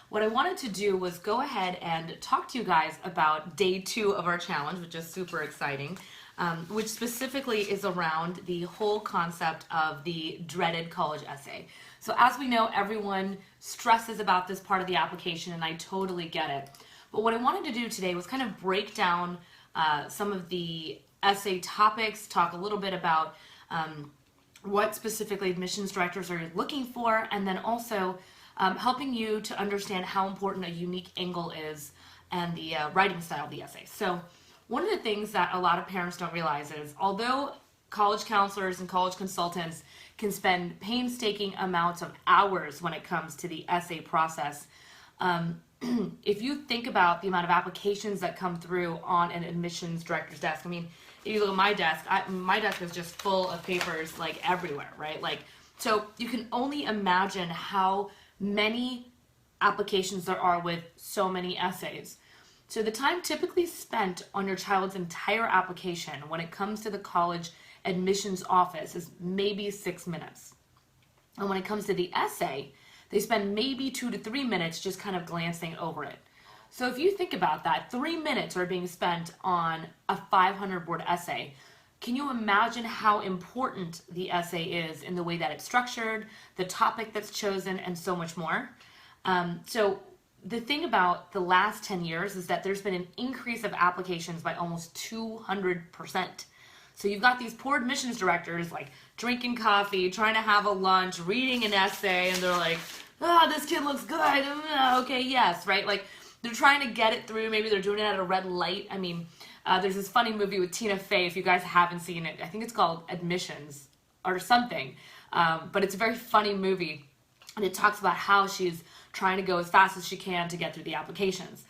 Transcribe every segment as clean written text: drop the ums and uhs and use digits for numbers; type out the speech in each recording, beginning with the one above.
what I wanted to do was go ahead and talk to you guys about day 2 of our challenge, which is super exciting, which specifically is around the whole concept of the dreaded college essay. So as we know, everyone stresses about this part of the application, and I totally get it. But what I wanted to do today was kind of break down some of the essay topics, talk a little bit about what specifically admissions directors are looking for, and then also helping you to understand how important a unique angle is and the writing style of the essay. So one of the things that a lot of parents don't realize is, although college counselors and college consultants can spend painstaking amounts of hours when it comes to the essay process, if you think about the amount of applications that come through on an admissions director's desk, I mean, if you look at my desk, my desk is just full of papers like everywhere, right? Like, so you can only imagine how many applications there are with so many essays. So the time typically spent on your child's entire application when it comes to the college admissions office is maybe 6 minutes. And when it comes to the essay, they spend maybe 2 to 3 minutes just kind of glancing over it. So if you think about that, 3 minutes are being spent on a 500-word essay. Can you imagine how important the essay is in the way that it's structured, the topic that's chosen, and so much more? So the thing about the last 10 years is that there's been an increase of applications by almost 200%. So you've got these poor admissions directors like drinking coffee, trying to have a lunch, reading an essay, and they're like, this kid looks good. Okay, yes, right? Like, they're trying to get it through. Maybe they're doing it at a red light. I mean, there's this funny movie with Tina Fey, if you guys haven't seen it. I think it's called Admissions or something. But it's a very funny movie. And it talks about how she's trying to go as fast as she can to get through the applications.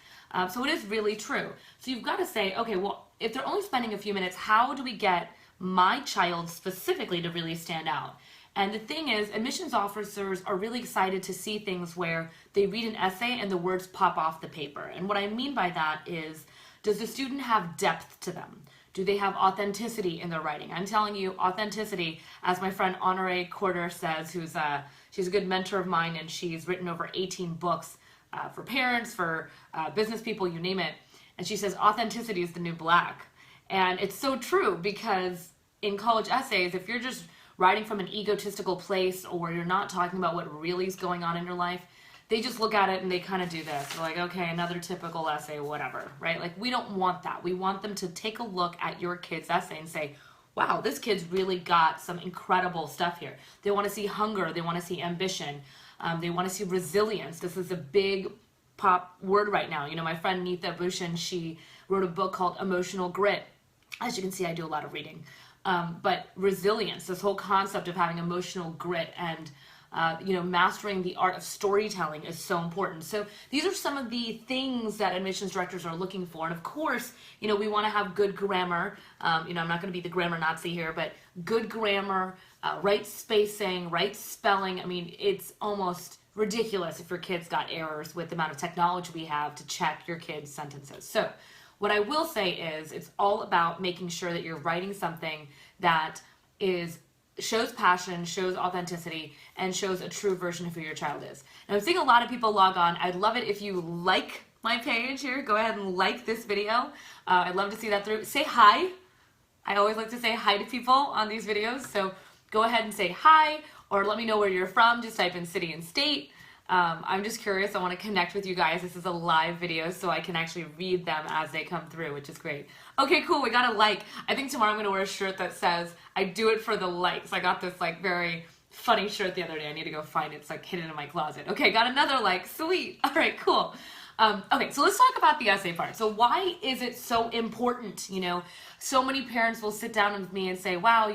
So it is really true. So you've got to say, okay, well, if they're only spending a few minutes, how do we get my child specifically to really stand out? And the thing is, admissions officers are really excited to see things where they read an essay and the words pop off the paper. And what I mean by that is, does the student have depth to them? Do they have authenticity in their writing? I'm telling you, authenticity, as my friend Honore Corder says, she's a good mentor of mine, and she's written over 18 books for parents, for business people, you name it. And she says authenticity is the new black. And it's so true, because in college essays, if you're just writing from an egotistical place, or you're not talking about what really is going on in your life, they just look at it and they kind of do this. They're like, okay, another typical essay, whatever, right? Like, we don't want that. We want them to take a look at your kid's essay and say, wow, this kid's really got some incredible stuff here. They want to see hunger. They want to see ambition. They want to see resilience. This is a big pop word right now. You know, my friend Neetha Bhushan, she wrote a book called Emotional Grit. As you can see, I do a lot of reading. But resilience, this whole concept of having emotional grit and mastering the art of storytelling is so important. So these are some of the things that admissions directors are looking for. And of course, we want to have good grammar. I'm not going to be the grammar Nazi here, but good grammar, right spacing, right spelling. I mean, it's almost ridiculous if your kid's got errors with the amount of technology we have to check your kids' sentences. So what I will say is, it's all about making sure that you're writing something that shows passion, shows authenticity, and shows a true version of who your child is. Now, I'm seeing a lot of people log on. I'd love it if you like my page here. Go ahead and like this video. I'd love to see that through. Say hi. I always like to say hi to people on these videos. So go ahead and say hi, or let me know where you're from. Just type in city and state. I'm just curious. I want to connect with you guys. This is a live video, so I can actually read them as they come through, which is great. Okay, cool. We got a like. I think tomorrow I'm going to wear a shirt that says, I do it for the likes. I got this like very funny shirt the other day. I need to go find it. It's like hidden in my closet. Okay, got another like. Sweet. All right, cool. Okay, so let's talk about the essay part. So why is it so important? So many parents will sit down with me and say, wow,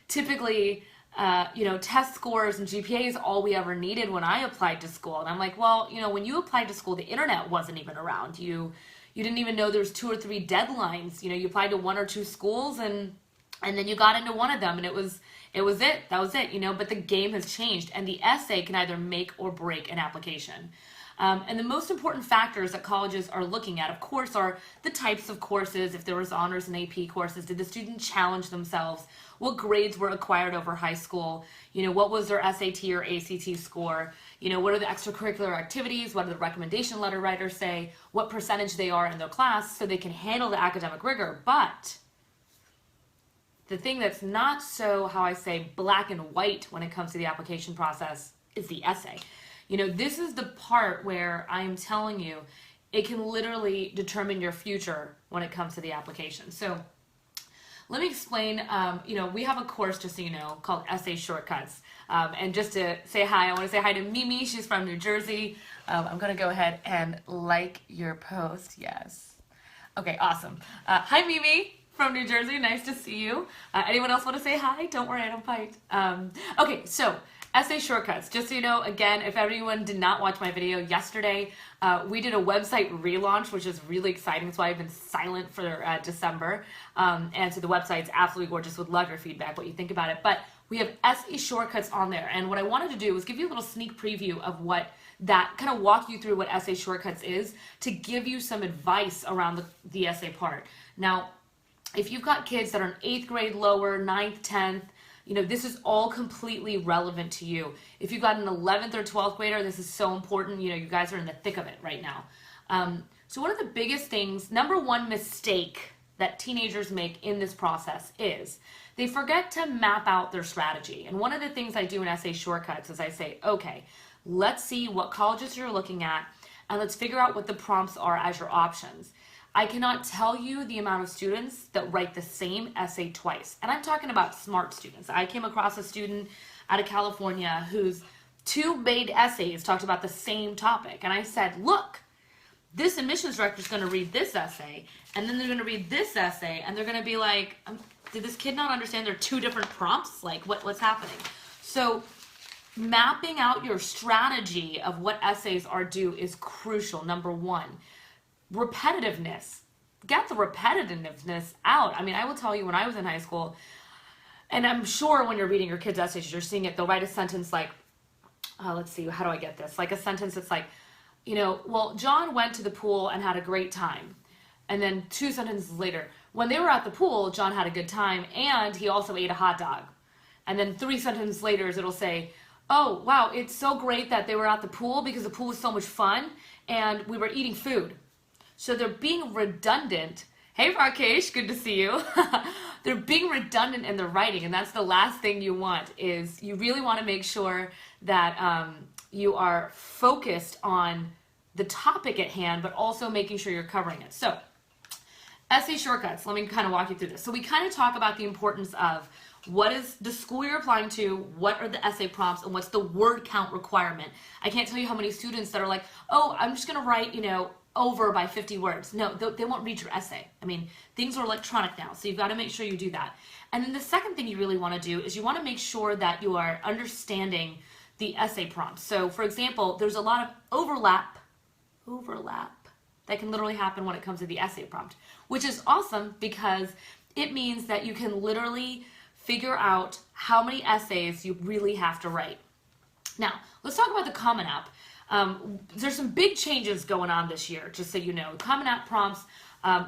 typically, test scores and GPA is all we ever needed when I applied to school. And I'm like, well, when you applied to school, the internet wasn't even around. You didn't even know there's 2 or 3 deadlines. You applied to 1 or 2 schools, and then you got into one of them, and that was it. But the game has changed, and the essay can either make or break an application. And the most important factors that colleges are looking at, of course, are the types of courses. If there was honors and AP courses, did the student challenge themselves? What grades were acquired over high school? What was their SAT or ACT score? You know, what are the extracurricular activities? What do the recommendation letter writers say? What percentage they are in their class so they can handle the academic rigor. But the thing that's not so, how I say, black and white when it comes to the application process is the essay. You know, this is the part where I'm telling you, it can literally determine your future when it comes to the application. So let me explain, you know, we have a course, just so you know, called Essay Shortcuts. And just to say hi, I want to say hi to Mimi. She's from New Jersey. I'm going to go ahead and like your post. Yes. Okay, awesome. Hi, Mimi from New Jersey. Nice to see you. Anyone else want to say hi? Don't worry, I don't bite. Okay, so Essay Shortcuts. Just so you know, again, if everyone did not watch my video yesterday, we did a website relaunch, which is really exciting. That's why I've been silent for December. And so the website's absolutely gorgeous. Would love your feedback, what you think about it. But we have Essay Shortcuts on there. And what I wanted to do was give you a little sneak preview of what that, kind of walk you through what Essay Shortcuts is to give you some advice around the essay part. Now, if you've got kids that are in 8th grade lower, 9th, 10th, you know, this is all completely relevant to you. If you've got an 11th or 12th grader, this is so important. You know, you guys are in the thick of it right now. So one of the biggest things, number one mistake that teenagers make in this process is they forget to map out their strategy. And one of the things I do in Essay Shortcuts is I say, okay, let's see what colleges you're looking at, and let's figure out what the prompts are as your options. I cannot tell you the amount of students that write the same essay twice. And I'm talking about smart students. I came across a student out of California whose 2 main essays talked about the same topic. And I said, look, this admissions director is going to read this essay, and then they're going to read this essay, and they're going to be like, did this kid not understand there are 2 different prompts? Like, what's happening? So mapping out your strategy of what essays are due is crucial, number one. Repetitiveness. Get the repetitiveness out. I mean, I will tell you when I was in high school, and I'm sure when you're reading your kids' essays, you're seeing it, they'll write a sentence like, let's see, how do I get this? Like a sentence that's like, you know, well, John went to the pool and had a great time. And then 2 sentences later, when they were at the pool, John had a good time and he also ate a hot dog. And then 3 sentences later, it'll say, oh, wow, it's so great that they were at the pool because the pool was so much fun and we were eating food. So they're being redundant. Hey, Rakesh, good to see you. They're being redundant in their writing, and that's the last thing you want. Is you really want to make sure that you are focused on the topic at hand, but also making sure you're covering it. So, Essay Shortcuts, let me kind of walk you through this. So we kind of talk about the importance of what is the school you're applying to, what are the essay prompts, and what's the word count requirement. I can't tell you how many students that are like, oh, I'm just going to write, you know, over by 50 words. No, they won't read your essay. I mean, things are electronic now, so you've got to make sure you do that. And then the second thing you really want to do is you want to make sure that you are understanding the essay prompts. So, for example, there's a lot of overlap that can literally happen when it comes to the essay prompt, which is awesome because it means that you can literally figure out how many essays you really have to write. Now, let's talk about the Common App. There's some big changes going on this year, just so you know. Common App prompts,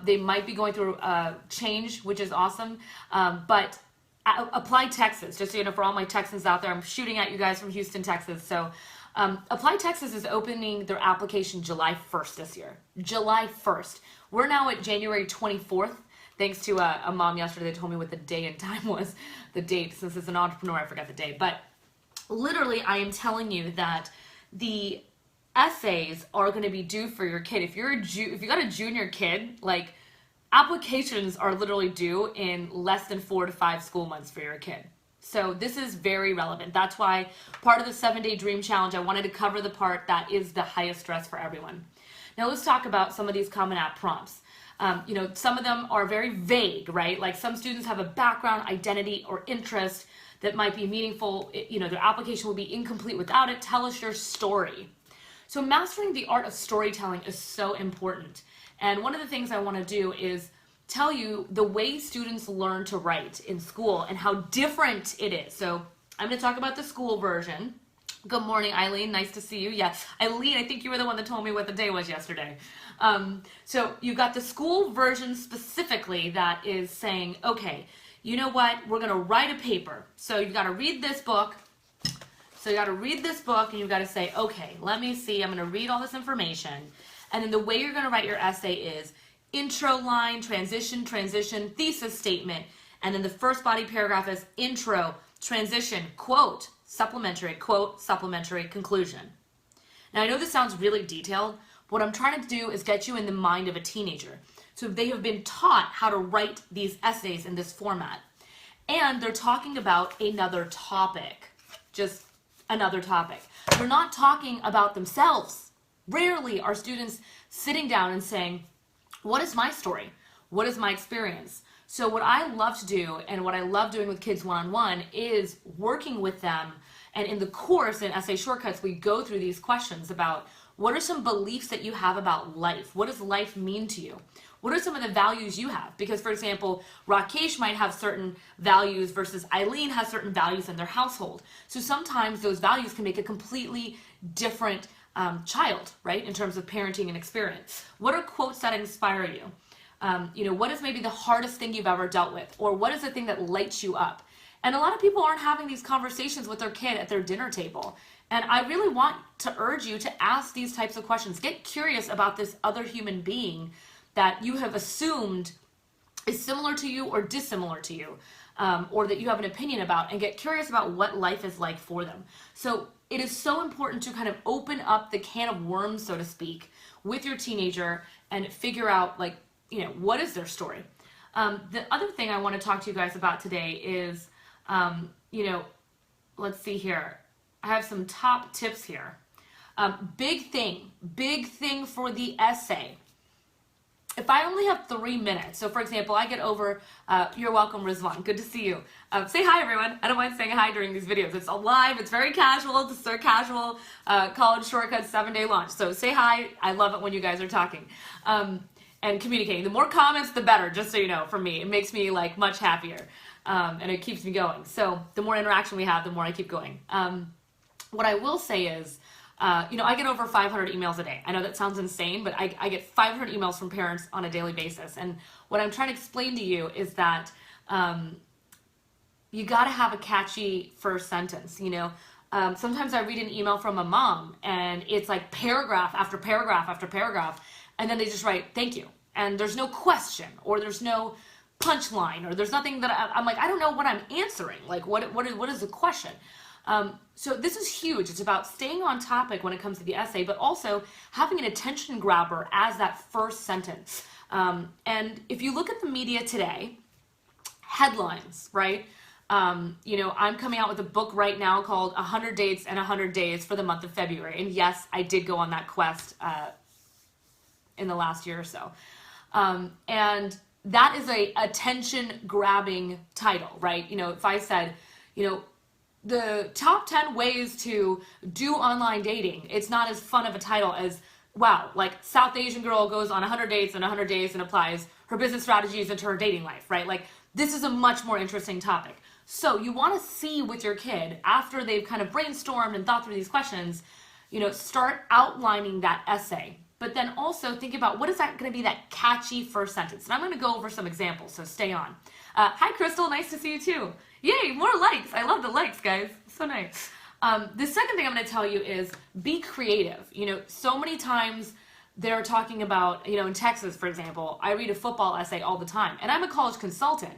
they might be going through a change, which is awesome, but Apply Texas, just so you know, for all my Texans out there, I'm shooting at you guys from Houston, Texas. So Apply Texas is opening their application July 1st this year. July 1st. We're now at January 24th. Thanks to a mom yesterday that told me what the day and time was, the date. Since it's an entrepreneur, I forgot the day. But literally, I am telling you that the essays are going to be due for your kid. If you got a junior kid, like, applications are literally due in less than 4 to 5 school months for your kid. So this is very relevant. That's why part of the 7-Day Dream Challenge, I wanted to cover the part that is the highest stress for everyone. Now let's talk about some of these Common App prompts. You know, some of them are very vague, right? Like some students have a background, identity, or interest that might be meaningful. You know, their application will be incomplete without it. Tell us your story. So mastering the art of storytelling is so important. And one of the things I want to do is tell you the way students learn to write in school and how different it is. So I'm going to talk about the school version. Good morning, Eileen. Nice to see you. Yes, Eileen, I think you were the one that told me what the day was yesterday. So you've got the school version specifically that is saying, okay, you know what? We're going to write a paper. So you've got to read this book. So you got to read this book and you've got to say, okay, let me see. I'm going to read all this information. And then the way you're going to write your essay is intro line, transition, thesis statement. And then the first body paragraph is intro, transition, quote, supplementary, conclusion. Now, I know this sounds really detailed. What I'm trying to do is get you in the mind of a teenager. So they have been taught how to write these essays in this format. And they're talking about another topic, just another topic. They're not talking about themselves. Rarely are students sitting down and saying, what is my story? What is my experience? So what I love to do and what I love doing with kids one-on-one is working with them. And in the course, in Essay Shortcuts, we go through these questions about what are some beliefs that you have about life? What does life mean to you? What are some of the values you have? Because, for example, Rakesh might have certain values versus Eileen has certain values in their household. So sometimes those values can make a completely different child, right, in terms of parenting and experience. What are quotes that inspire you? What is maybe the hardest thing you've ever dealt with? Or what is the thing that lights you up? And a lot of people aren't having these conversations with their kid at their dinner table. And I really want to urge you to ask these types of questions. Get curious about this other human being that you have assumed is similar to you or dissimilar to you, or that you have an opinion about, and get curious about what life is like for them. So it is so important to kind of open up the can of worms, so to speak, with your teenager and figure out, like, what is their story? The other thing I want to talk to you guys about today is, let's see here. I have some top tips here. Big thing for the essay. If I only have 3 minutes, so for example, I get over, you're welcome, Rizwan, good to see you. Say hi, everyone. I don't mind saying hi during these videos. It's alive, it's very casual, it's a casual college shortcuts 7-day launch. So say hi, I love it when you guys are talking and communicating. The more comments, the better, just so you know, for me. It makes me like much happier and it keeps me going. So the more interaction we have, the more I keep going. What I will say is, I get over 500 emails a day. I know that sounds insane, but I get 500 emails from parents on a daily basis. And what I'm trying to explain to you is that you got to have a catchy first sentence. Sometimes I read an email from a mom and it's like paragraph after paragraph after paragraph. And then they just write, thank you. And there's no question or there's no punchline or there's nothing that I'm like, I don't know what I'm answering. Like, what is the question? So this is huge. It's about staying on topic when it comes to the essay, but also having an attention grabber as that first sentence. And if you look at the media today, headlines, right? I'm coming out with a book right now called 100 Dates and 100 Days for the month of February. And yes, I did go on that quest in the last year or so. And that is a attention grabbing title, right? If I said, the top 10 ways to do online dating, it's not as fun of a title as, wow, like South Asian girl goes on 100 dates and 100 days and applies her business strategies into her dating life, right? Like, this is a much more interesting topic. So you want to see with your kid, after they've kind of brainstormed and thought through these questions, start outlining that essay. But then also think about what is that going to be, that catchy first sentence. And I'm going to go over some examples, so stay on. Hi, Crystal. Nice to see you too. Yay, more likes. I love the likes, guys. So nice. The second thing I'm going to tell you is be creative. So many times they're talking about, in Texas, for example, I read a football essay all the time. And I'm a college consultant,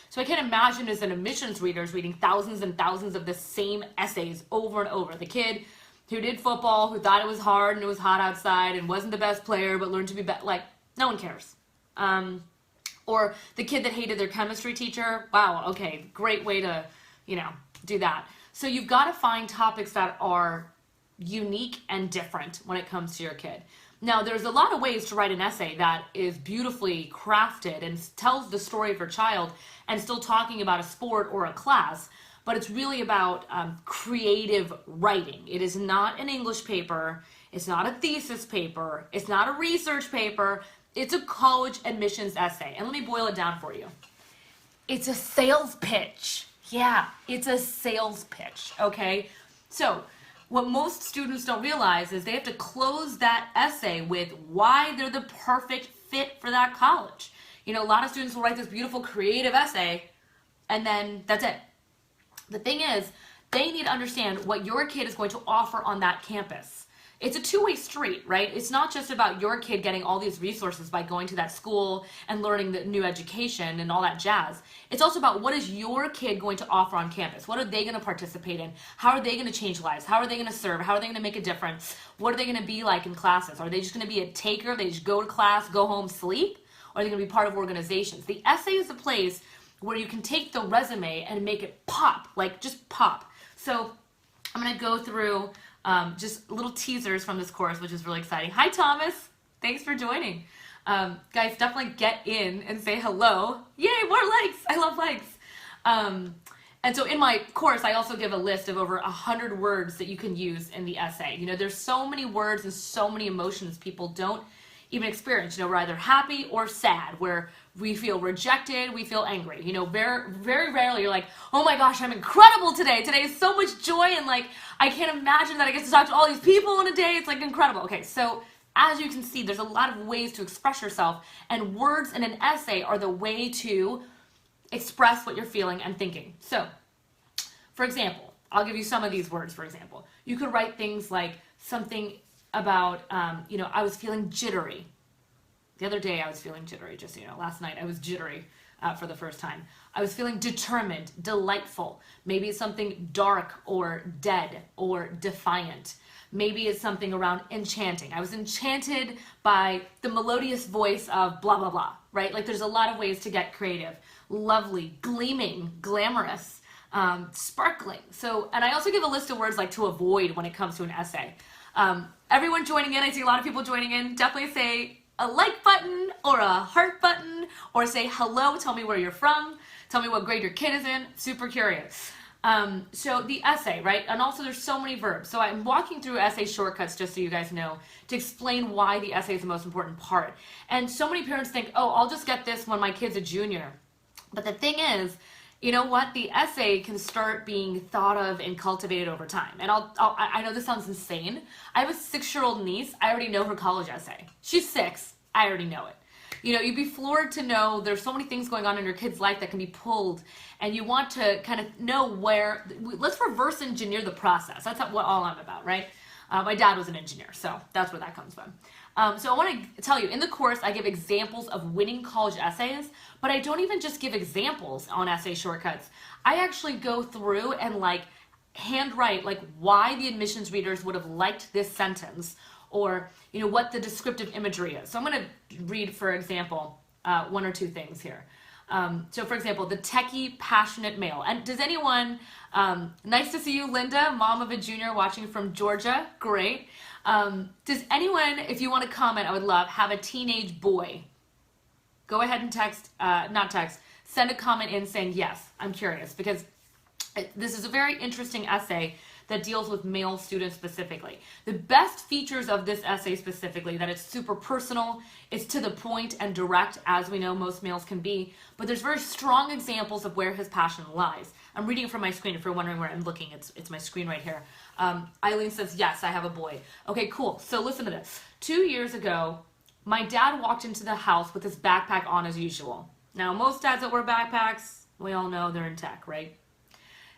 So I can't imagine as an admissions reader reading thousands and thousands of the same essays over and over. The kid who did football, who thought it was hard and it was hot outside and wasn't the best player but learned to be better. Like, no one cares. Or the kid that hated their chemistry teacher. Wow, okay, great way to, do that. So you've got to find topics that are unique and different when it comes to your kid. Now, there's a lot of ways to write an essay that is beautifully crafted and tells the story of your child and still talking about a sport or a class, but it's really about creative writing. It is not an English paper. It's not a thesis paper. It's not a research paper. It's a college admissions essay. And let me boil it down for you. It's a sales pitch. Yeah, it's a sales pitch, okay? So what most students don't realize is they have to close that essay with why they're the perfect fit for that college. A lot of students will write this beautiful creative essay and then that's it. The thing is, They need to understand what your kid is going to offer on that campus. It's a two-way street, right? It's not just about your kid getting all these resources by going to that school and learning the new education and all that jazz. It's also about what is your kid going to offer on campus? What are they going to participate in? How are they going to change lives? How are they going to serve? How are they going to make a difference? What are they going to be like in classes? Are they just going to be a taker? They just go to class, go home, sleep? Or are they going to be part of organizations? The essay is a place where you can take the resume and make it pop, like just pop. So I'm going to go through just little teasers from this course, which is really exciting. Hi, Thomas. Thanks for joining. Guys, definitely get in and say hello. Yay, more likes. I love likes. And so in my course, I also give a list of over 100 words that you can use in the essay. You know, there's so many words and so many emotions people don't even experience. You know, we're either happy or sad, where we feel rejected, we feel angry. You know, very, very rarely you're like, oh my gosh, I'm incredible today. Today is so much joy, and like, I can't imagine that I get to talk to all these people in a day. It's like incredible. Okay, so as you can see, there's a lot of ways to express yourself, and words in an essay are the way to express what you're feeling and thinking. So, for example, I'll give you some of these words, for example. You could write things like something about, you know, I was feeling jittery. The other day I was feeling jittery, just so you know. Last night I was jittery for the first time. I was feeling determined, delightful. Maybe it's something dark or dead or defiant. Maybe it's something around enchanting. I was enchanted by the melodious voice of blah, blah, blah, right? Like there's a lot of ways to get creative. Lovely, gleaming, glamorous, sparkling. So, and I also give a list of words like to avoid when it comes to an essay. Everyone joining in, I see a lot of people joining in, definitely say a like button or a heart button, or say hello, tell me where you're from, tell me what grade your kid is in, super curious. So the essay, right? And also there's so many verbs. So I'm walking through essay shortcuts just so you guys know to explain why the essay is the most important part. And so many parents think, oh, I'll just get this when my kid's a junior. But the thing is, you know what? The essay can start being thought of and cultivated over time. And I know this sounds insane. I have a 6-year-old niece. I already know her college essay. She's 6. I already know it. You know, you'd be floored to know there's so many things going on in your kid's life that can be pulled, and you want to kind of know where, let's reverse engineer the process. That's what all I'm about, right? My dad was an engineer, so that's where that comes from. So I want to tell you, in the course, I give examples of winning college essays, but I don't even just give examples on essay shortcuts. I actually go through and like handwrite like why the admissions readers would have liked this sentence, or you know what the descriptive imagery is. So I'm going to read, for example, one or two things here. So for example, the techie passionate male. And does anyone, nice to see you, Linda, mom of a junior watching from Georgia. Great. Does anyone, if you want to comment, I would love, have a teenage boy? Go ahead and text, not text, send a comment in saying yes. I'm curious, because this is a very interesting essay that deals with male students specifically. The best features of this essay specifically, that it's super personal, it's to the point and direct, as we know most males can be, but there's very strong examples of where his passion lies. I'm reading it from my screen. If you're wondering where I'm looking, it's my screen right here. Eileen says, yes, I have a boy. Okay, cool. So listen to this. 2 years ago, my dad walked into the house with his backpack on as usual. Now, most dads that wear backpacks, we all know they're in tech, right?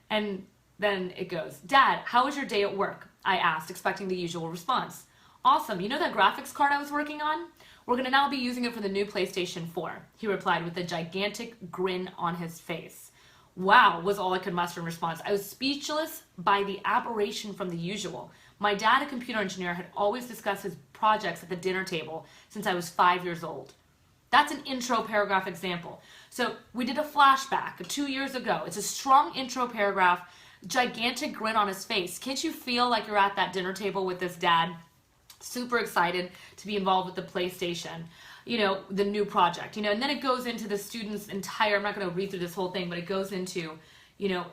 And then it goes, Dad, how was your day at work? I asked, expecting the usual response. Awesome. You know that graphics card I was working on? We're going to now be using it for the new PlayStation 4, he replied with a gigantic grin on his face. Wow, was all I could muster in response. I was speechless by the aberration from the usual. My dad, a computer engineer, had always discussed his projects at the dinner table since I was 5 years old. That's an intro paragraph example. So we did a flashback 2 years ago. It's a strong intro paragraph, gigantic grin on his face. Can't you feel like you're at that dinner table with this dad? Super excited to be involved with the PlayStation, you know, the new project, you know, and then it goes into the student's entire, I'm not going to read through this whole thing, but it goes into, you know,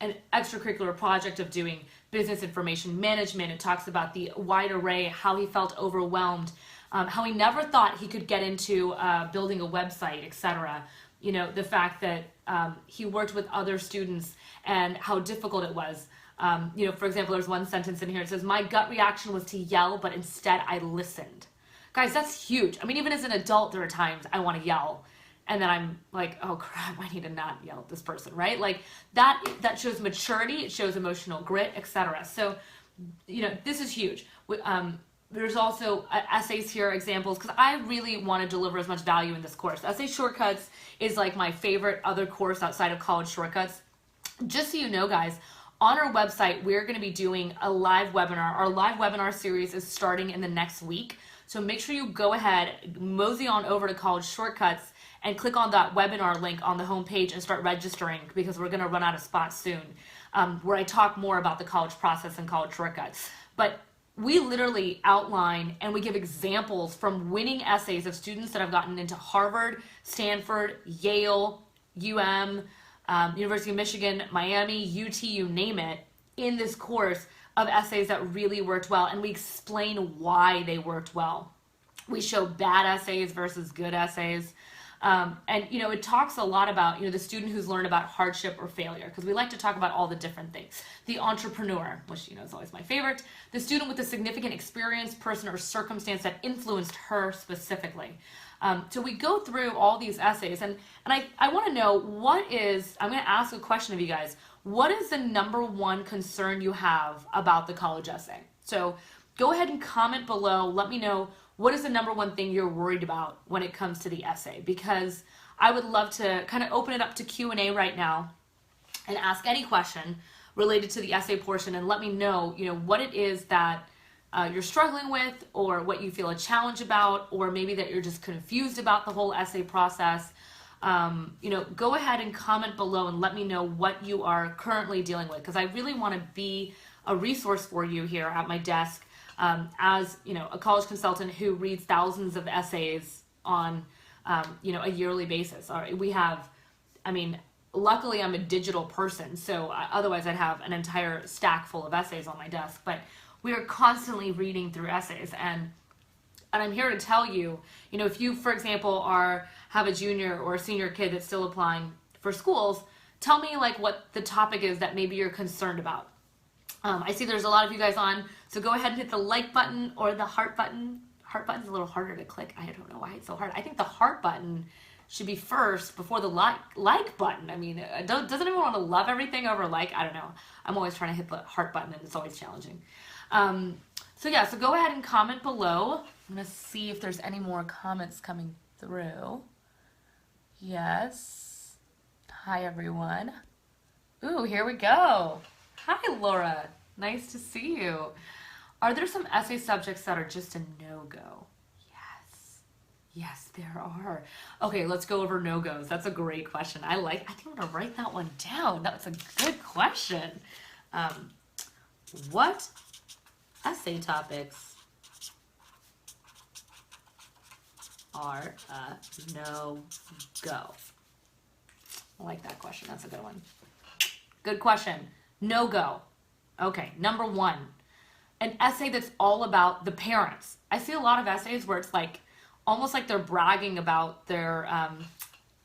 an extracurricular project of doing business information management. It talks about the wide array, how he felt overwhelmed, how he never thought he could get into building a website, etc. You know, the fact that he worked with other students and how difficult it was. You know, for example, there's one sentence in here. It says, my gut reaction was to yell, but instead I listened. Guys, that's huge. I mean, even as an adult, there are times I want to yell. and then I'm like, oh crap, I need to not yell at this person, right? Like that shows maturity, it shows emotional grit, etc. So, this is huge. There's also essays here, examples, because I really want to deliver as much value in this course. Essay Shortcuts is like my favorite other course outside of College Shortcuts. Just so you know, guys, on our website, we're going to be doing a live webinar. Our live webinar series is starting in the next week. So make sure you go ahead, mosey on over to College Shortcuts, and click on that webinar link on the homepage and start registering, because we're going to run out of spots soon, where I talk more about the college process and College Shortcuts. But we literally outline and we give examples from winning essays of students that have gotten into Harvard, Stanford, Yale, University of Michigan, Miami, UT, you name it, in this course of essays that really worked well, and we explain why they worked well. We show bad essays versus good essays. And it talks a lot about the student who's learned about hardship or failure, because we like to talk about all the different things. The entrepreneur, which is always my favorite. The student with a significant experience, person, or circumstance that influenced her specifically. So we go through all these essays, and I want to know I'm going to ask a question of you guys. What is the number one concern you have about the college essay? So go ahead and comment below. Let me know, what is the number one thing you're worried about when it comes to the essay? Because I would love to kind of open it up to Q&A right now and ask any question related to the essay portion, and let me know, what it is that you're struggling with, or what you feel a challenge about, or maybe that you're just confused about the whole essay process. Go ahead and comment below and let me know what you are currently dealing with, because I really want to be a resource for you here at my desk, as a college consultant who reads thousands of essays on a yearly basis. All right, we have, luckily I'm a digital person, so otherwise I'd have an entire stack full of essays on my desk, but we are constantly reading through essays, and I'm here to tell you, if you, for example, have a junior or a senior kid that's still applying for schools, tell me what the topic is that maybe you're concerned about. I see there's a lot of you guys on, so go ahead and hit the like button or the heart button. Heart button's a little harder to click. I don't know why it's so hard. I think the heart button should be first before the like button. Doesn't anyone want to love everything over like? I don't know. I'm always trying to hit the heart button, and it's always challenging. So go ahead and comment below. I'm going to see if there's any more comments coming through. Yes. Hi, everyone. Ooh, here we go. Hi, Laura. Nice to see you. Are there some essay subjects that are just a no-go? Yes, there are. Okay, let's go over no-goes. That's a great question. I think I'm going to write that one down. That's a good question. What essay topics are a no-go? I like that question. That's a good one. Good question. No-go. Okay, number one, an essay that's all about the parents. I see a lot of essays where it's almost like they're bragging about their,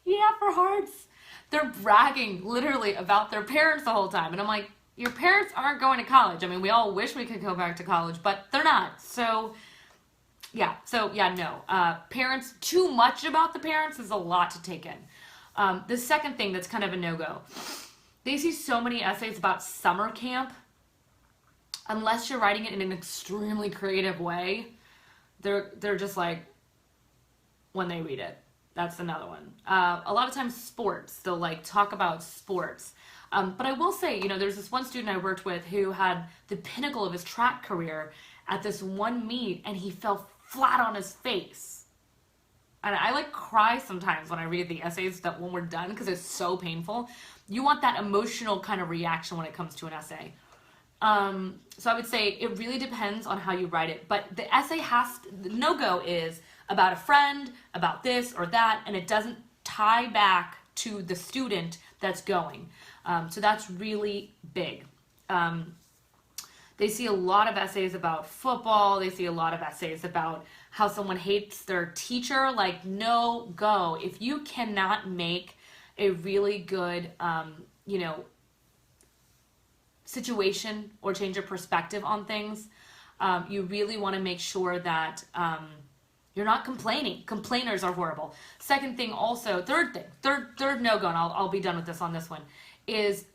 for hearts. They're bragging literally about their parents the whole time. And I'm like, your parents aren't going to college. We all wish we could go back to college, but they're not. No. Parents, too much about the parents is a lot to take in. The second thing that's kind of a no-go, they see so many essays about summer camp. Unless you're writing it in an extremely creative way, they're just when they read it. That's another one. A lot of times sports, they'll talk about sports. But I will say, there's this one student I worked with who had the pinnacle of his track career at this one meet, and he fell flat on his face. And I cry sometimes when I read the essays that when we're done, because it's so painful. You want that emotional kind of reaction when it comes to an essay. So I would say it really depends on how you write it, but the essay the no-go is about a friend, about this or that, and it doesn't tie back to the student that's going. So that's really big. They see a lot of essays about football. They see a lot of essays about how someone hates their teacher. No go. If you cannot make a really good, situation or change your perspective on things, you really want to make sure that You're not complaining. Complainers are horrible. Second thing also, third no-go, and I'll be done with this on this one, is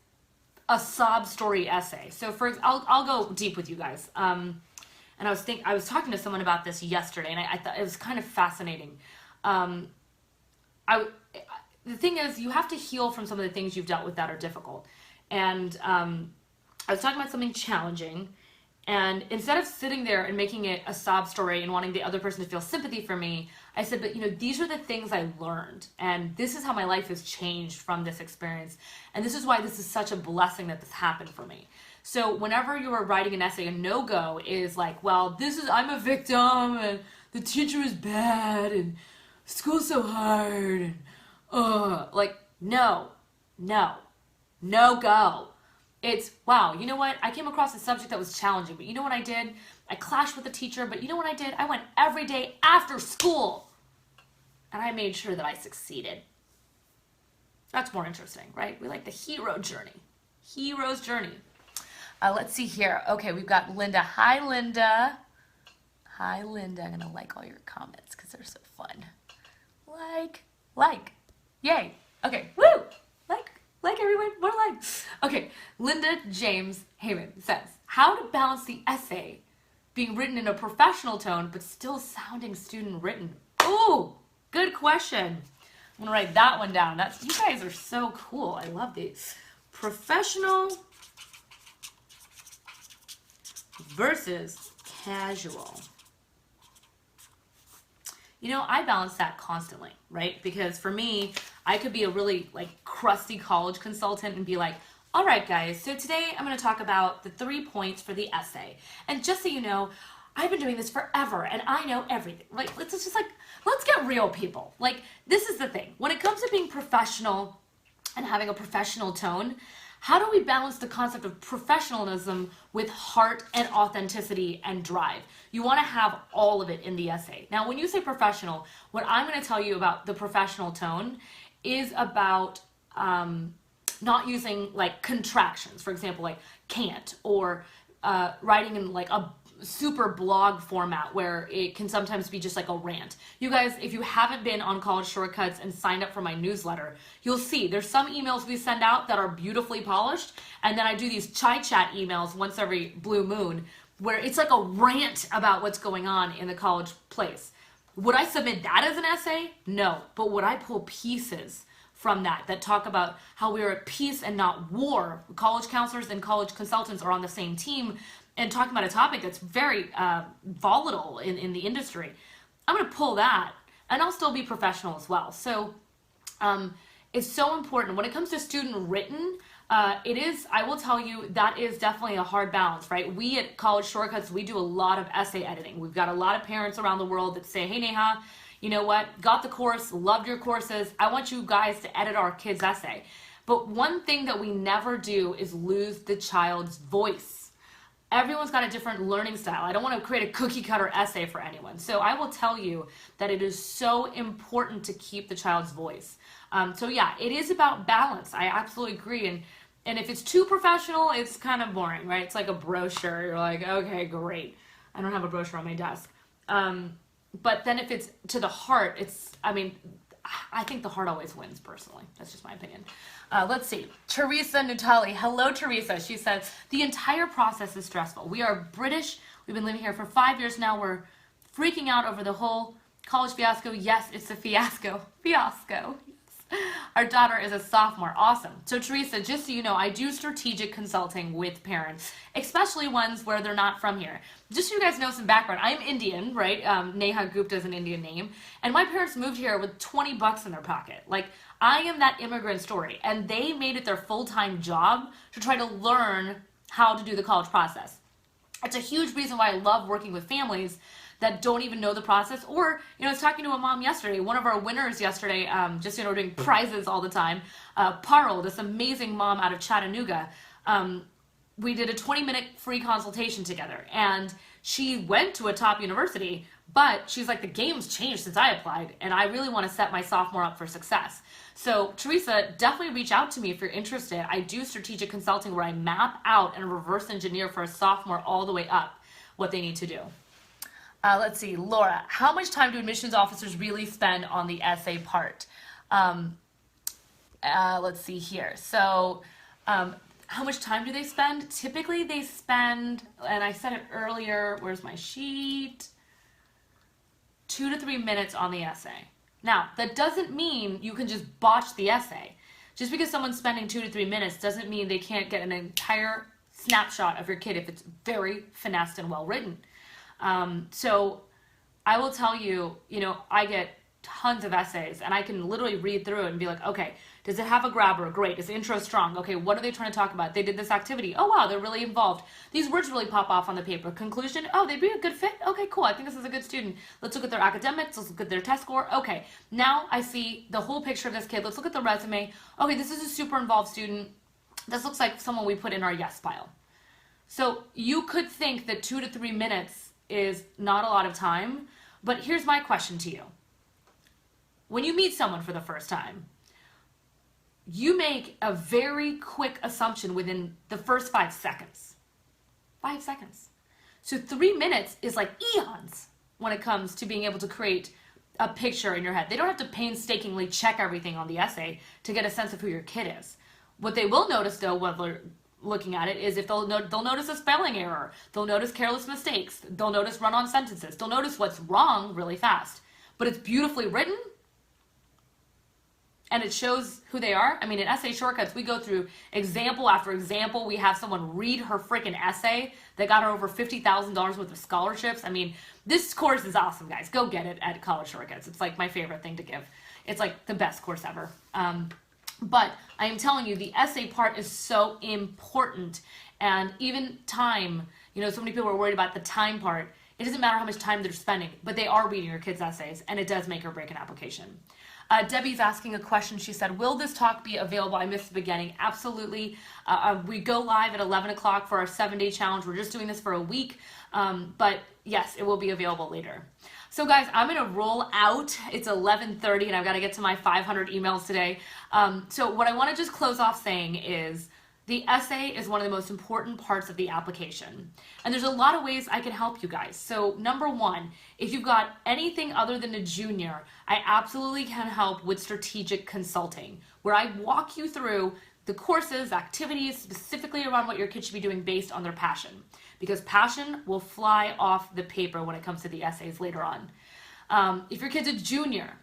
a sob story essay. So I'll go deep with you guys. And I was talking to someone about this yesterday, and I thought it was kind of fascinating. The thing is, you have to heal from some of the things you've dealt with that are difficult. And I was talking about something challenging, and instead of sitting there and making it a sob story and wanting the other person to feel sympathy for me, I said, but these are the things I learned, and this is how my life has changed from this experience, and this is why this is such a blessing that this happened for me. So whenever you are writing an essay, a no-go is like, well, I'm a victim, and the teacher is bad, and school's so hard, and no-go. It's, wow, you know what? I came across a subject that was challenging, but you know what I did? I clashed with the teacher, but you know what I did? I went every day after school, and I made sure that I succeeded. That's more interesting, right? We like the hero journey. Hero's journey. Let's see here. Okay, we've got Linda. Hi, Linda. Hi, Linda. I'm going to like all your comments because they're so fun. Like. Yay. Okay, woo! Like everyone, more like. Okay, Linda James Heyman says, how to balance the essay being written in a professional tone but still sounding student written? Ooh, good question. I'm gonna write that one down. You guys are so cool. I love these. Professional versus casual. I balance that constantly, right? Because for me, I could be a really crusty college consultant and be like, all right, guys, so today I'm going to talk about the 3 points for the essay. And just so you know, I've been doing this forever and I know everything. Let's get real, people. This is the thing. When it comes to being professional and having a professional tone, how do we balance the concept of professionalism with heart and authenticity and drive? You want to have all of it in the essay. Now, when you say professional, what I'm going to tell you about the professional tone is about not using contractions, for example, can't, or writing in a super blog format where it can sometimes be just a rant. You guys, if you haven't been on College Shortcuts and signed up for my newsletter, you'll see there's some emails we send out that are beautifully polished, and then I do these chai chat emails once every blue moon where it's like a rant about what's going on in the college place. Would I submit that as an essay? No. But would I pull pieces from that talk about how we're at peace and not war? College counselors and college consultants are on the same team and talking about a topic that's very volatile in the industry. I'm going to pull that, and I'll still be professional as well. So it's so important. When it comes to student written, it is, I will tell you, that is definitely a hard balance, right? We at College Shortcuts, we do a lot of essay editing. We've got a lot of parents around the world that say, hey, Neha, you know what? Got the course, loved your courses. I want you guys to edit our kids' essay. But one thing that we never do is lose the child's voice. Everyone's got a different learning style. I don't want to create a cookie cutter essay for anyone. So I will tell you that it is so important to keep the child's voice. So yeah, it is about balance. I absolutely agree. And if it's too professional, it's kind of boring, right? It's like a brochure. You're like, okay, great. I don't have a brochure on my desk. But then if it's to the heart, I think the heart always wins, personally. That's just my opinion. Let's see. Teresa Nutali. Hello, Teresa. She says, the entire process is stressful. We are British. We've been living here for 5 years now. We're freaking out over the whole college fiasco. Yes, it's a fiasco. Fiasco. Yes. Our daughter is a sophomore. Awesome. So, Teresa, just so you know, I do strategic consulting with parents, especially ones where they're not from here. Just so you guys know some background, I'm Indian, right? Neha Gupta is an Indian name. And my parents moved here with 20 bucks in their pocket. I am that immigrant story. And they made it their full-time job to try to learn how to do the college process. It's a huge reason why I love working with families that don't even know the process. Or, I was talking to a mom yesterday, one of our winners yesterday, just, doing prizes all the time, Parul, this amazing mom out of Chattanooga. We did a 20-minute free consultation together, and she went to a top university, but she's like, the game's changed since I applied, and I really want to set my sophomore up for success. So, Teresa, definitely reach out to me if you're interested. I do strategic consulting where I map out and reverse engineer for a sophomore all the way up what they need to do. Let's see, Laura, how much time do admissions officers really spend on the essay part? Let's see here. So, how much time do they spend? Typically they spend, and I said it earlier, where's my sheet? 2 to 3 minutes on the essay. Now, that doesn't mean you can just botch the essay. Just because someone's spending 2 to 3 minutes doesn't mean they can't get an entire snapshot of your kid if it's very finessed and well written. So I will tell you, I get tons of essays and I can literally read through it and be like, okay, does it have a grabber? Great. Is the intro strong? Okay, what are they trying to talk about? They did this activity. Oh, wow, they're really involved. These words really pop off on the paper. Conclusion, oh, they'd be a good fit? Okay, cool. I think this is a good student. Let's look at their academics. Let's look at their test score. Okay, now I see the whole picture of this kid. Let's look at the resume. Okay, this is a super involved student. This looks like someone we put in our yes pile. So you could think that 2 to 3 minutes is not a lot of time, but here's my question to you. When you meet someone for the first time, you make a very quick assumption within the first 5 seconds. 5 seconds. So 3 minutes is like eons when it comes to being able to create a picture in your head. They don't have to painstakingly check everything on the essay to get a sense of who your kid is. What they will notice, though, while they're looking at it, is if they'll notice a spelling error, they'll notice careless mistakes, they'll notice run-on sentences, they'll notice what's wrong really fast. But it's beautifully written, and it shows who they are. I mean, in Essay Shortcuts, we go through example after example. We have someone read her freaking essay that got her over $50,000 worth of scholarships. I mean, this course is awesome, guys. Go get it at College Shortcuts. It's like my favorite thing to give. It's like the best course ever. But I am telling you, the essay part is so important. And even time, so many people are worried about the time part. It doesn't matter how much time they're spending, but they are reading your kids' essays, and it does make or break an application. Debbie's asking a question. She said, will this talk be available? I missed the beginning. Absolutely. We go live at 11 o'clock for our 7-day challenge. We're just doing this for a week. But yes, it will be available later. So guys, I'm going to roll out. It's 11:30 and I've got to get to my 500 emails today. So what I want to just close off saying is the essay is one of the most important parts of the application. And there's a lot of ways I can help you guys. So number one, if you've got anything other than a junior, I absolutely can help with strategic consulting, where I walk you through the courses, activities, specifically around what your kids should be doing based on their passion. Because passion will fly off the paper when it comes to the essays later on. If your kid's a junior,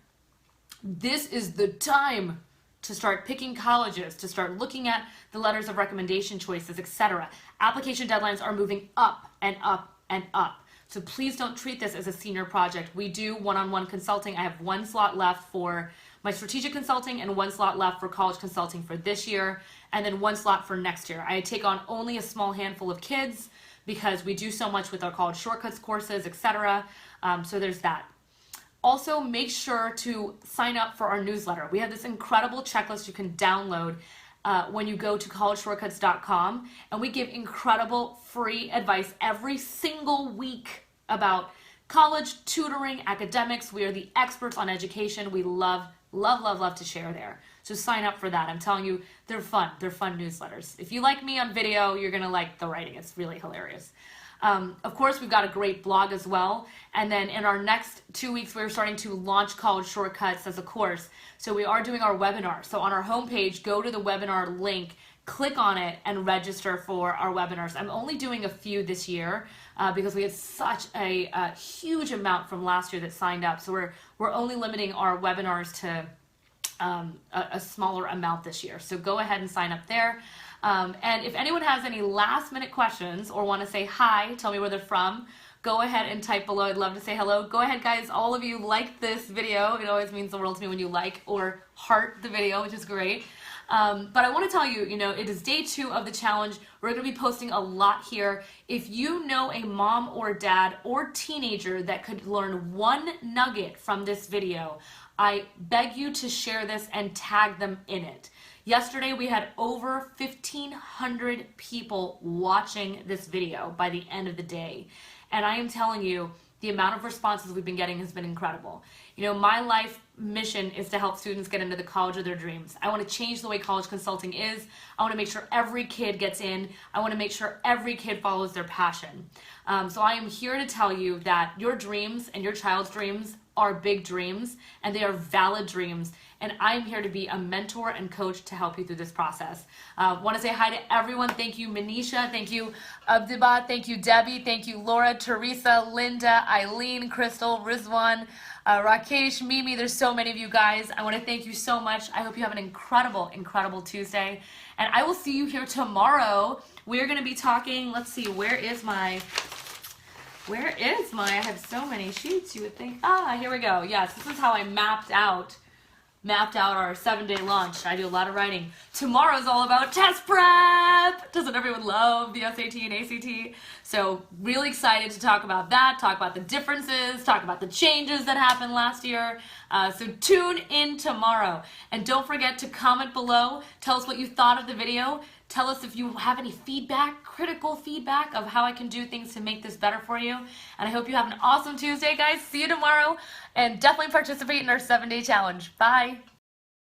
this is the time to start picking colleges, to start looking at the letters of recommendation choices, etc. Application deadlines are moving up and up and up. So please don't treat this as a senior project. We do one-on-one consulting. I have 1 slot left for my strategic consulting and 1 slot left for college consulting for this year, and then 1 slot for next year. I take on only a small handful of kids because we do so much with our College Shortcuts courses, etc. So there's that. Also, make sure to sign up for our newsletter. We have this incredible checklist you can download when you go to collegeshortcuts.com, and we give incredible free advice every single week about college, tutoring, academics. We are the experts on education. We love, love, love, love to share there. So sign up for that. I'm telling you, they're fun. They're fun newsletters. If you like me on video, you're going to like the writing. It's really hilarious. Of course, we've got a great blog as well. And then in our next 2 weeks, we're starting to launch College Shortcuts as a course. So we are doing our webinar. So on our homepage, go to the webinar link, click on it, and register for our webinars. I'm only doing a few this year because we had such a huge amount from last year that signed up. So we're only limiting our webinars to a smaller amount this year. So go ahead and sign up there. And if anyone has any last minute questions or want to say hi, tell me where they're from, go ahead and type below. I'd love to say hello. Go ahead, guys. All of you like this video. It always means the world to me when you like or heart the video, which is great. But I want to tell you, it is day 2 of the challenge. We're going to be posting a lot here. If you know a mom or dad or teenager that could learn one nugget from this video, I beg you to share this and tag them in it. Yesterday, we had over 1,500 people watching this video by the end of the day. And I am telling you, the amount of responses we've been getting has been incredible. You know, my life mission is to help students get into the college of their dreams. I want to change the way college consulting is. I want to make sure every kid gets in. I want to make sure every kid follows their passion. So I am here to tell you that your dreams and your child's dreams are big dreams, and they are valid dreams. And I'm here to be a mentor and coach to help you through this process. Want to say hi to everyone. Thank you, Manisha. Thank you, Abdiba. Thank you, Debbie. Thank you, Laura, Teresa, Linda, Eileen, Crystal, Rizwan, Rakesh, Mimi. There's so many of you guys. I want to thank you so much. I hope you have an incredible, incredible Tuesday. And I will see you here tomorrow. We're going to be talking, let's see, where is my, I have so many sheets, you would think. Here we go. Yes, this is how I mapped out our 7-day launch. I do a lot of writing. Tomorrow's all about test prep. Doesn't everyone love the SAT and ACT? So really excited to talk about that, talk about the differences, talk about the changes that happened last year. So tune in tomorrow. And don't forget to comment below. Tell us what you thought of the video. Tell us if you have any feedback, critical feedback of how I can do things to make this better for you. And I hope you have an awesome Tuesday, guys. See you tomorrow. And definitely participate in our 7-day challenge. Bye.